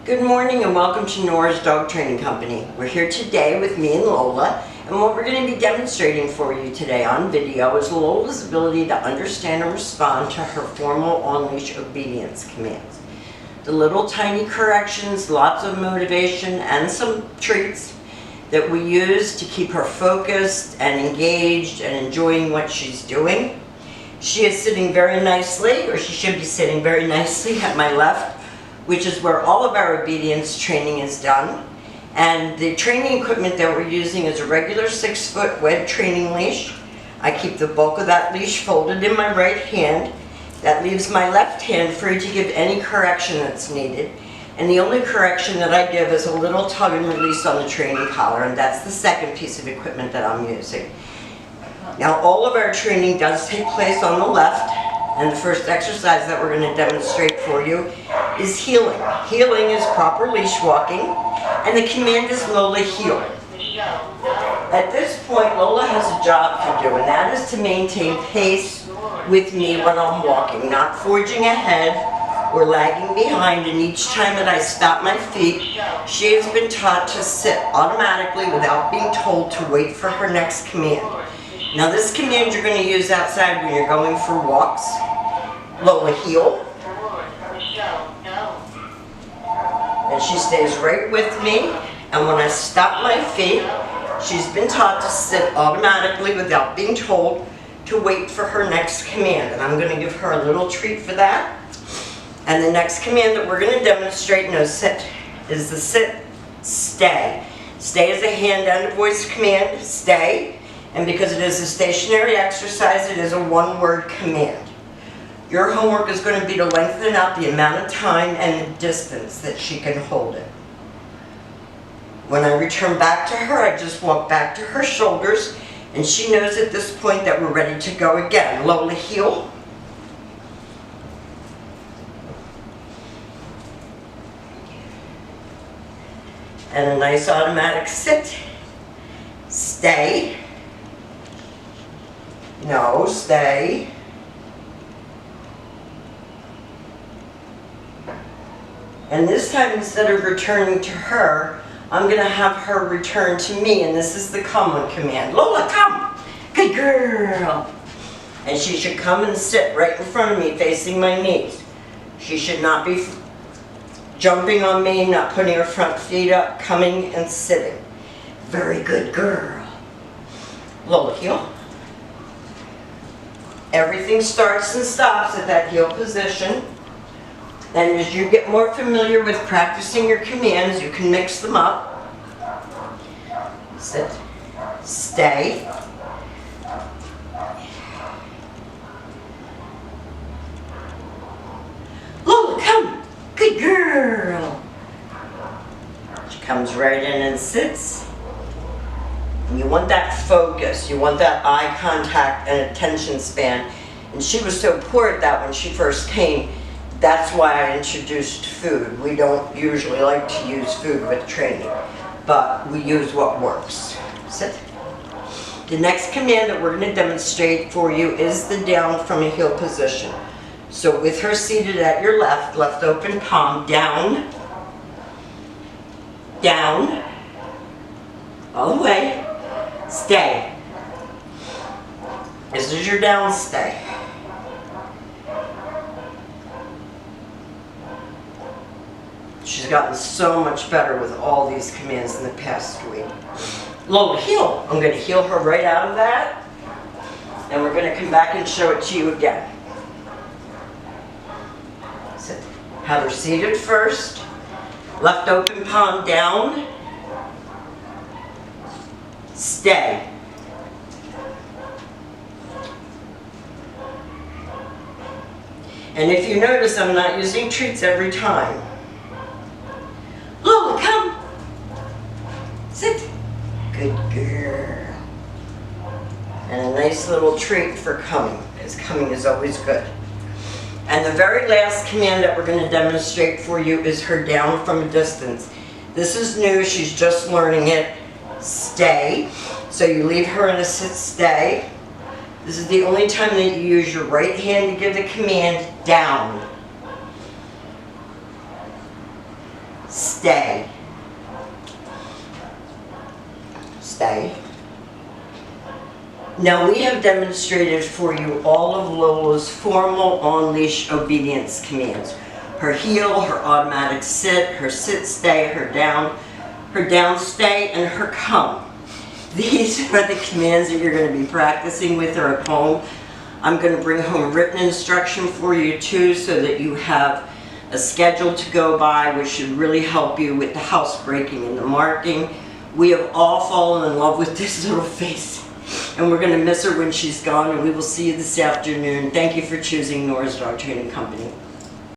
Good morning and welcome to Nora's Dog Training Company. We're here today with me and Lola, and what we're going to be demonstrating for you today on video is Lola's ability to understand and respond to her formal on-leash obedience commands. The little tiny corrections, lots of motivation, and some treats that we use to keep her focused and engaged and enjoying what she's doing. She is sitting very nicely, or she should be sitting very nicely at my left, which is where all of our obedience training is done. And the training equipment that we're using is a regular 6-foot web training leash. I keep the bulk of that leash folded in my right hand. That leaves my left hand free to give any correction that's needed. And the only correction that I give is a little tug and release on the training collar, and that's the second piece of equipment that I'm using. Now, all of our training does take place on the left, and the first exercise that we're going to demonstrate for you is heeling. Heeling is proper leash walking, and the command is Lola heel. At this point, Lola has a job to do, and that is to maintain pace with me when I'm walking, not forging ahead or lagging behind. And each time that I stop my feet, she has been taught to sit automatically without being told to wait for her next command. Now, this command you're going to use outside when you're going for walks. Lola heel. And she stays right with me, and when I stop my feet, she's been taught to sit automatically without being told to wait for her next command. And I'm going to give her a little treat for that. And the next command that we're going to demonstrate is the sit, stay. Stay is a hand and a voice command, stay. And because it is a stationary exercise, it is a one-word command. Your homework is going to be to lengthen out the amount of time and the distance that she can hold it. When I return back to her, I just walk back to her shoulders, and she knows at this point that we're ready to go again. Lola heel. And a nice automatic sit. Stay. No, stay. And this time, instead of returning to her, I'm going to have her return to me, and this is the come on command. Lola, come! Good girl! And she should come and sit right in front of me, facing my knees. She should not be jumping on me, not putting her front feet up, coming and sitting. Very good girl. Lola heel. Everything starts and stops at that heel position. And as you get more familiar with practicing your commands, you can mix them up. Sit, stay. Lola, come! Good girl! She comes right in and sits. And you want that focus, you want that eye contact and attention span. And she was so poor at that when she first came. That's why I introduced food. We don't usually like to use food with training, but we use what works. Sit. The next command that we're going to demonstrate for you is the down from a heel position. So with her seated at your left, left open palm, down, down, all the way, stay. This is your down stay. She's gotten so much better with all these commands in the past week. Lola heel. I'm going to heel her right out of that. And we're going to come back and show it to you again. Sit. Have her seated first. Left open palm down. Stay. And if you notice, I'm not using treats every time. Lola, come! Sit. Good girl. And a nice little treat for coming, because coming is always good. And the very last command that we're going to demonstrate for you is her down from a distance. This is new, she's just learning it. Stay. So you leave her in a sit, stay. This is the only time that you use your right hand to give the command down. stay, stay. Now we have demonstrated for you all of Lola's formal on-leash obedience commands. Her heel, her automatic sit, her sit stay, her down stay, and her come. These are the commands that you're going to be practicing with her at home. I'm going to bring home written instruction for you too, so that you have a schedule to go by, which should really help you with the housebreaking and the marking. We have all fallen in love with this little face, and we're going to miss her when she's gone, and we will see you this afternoon. Thank you for choosing Nora's Dog Training Company.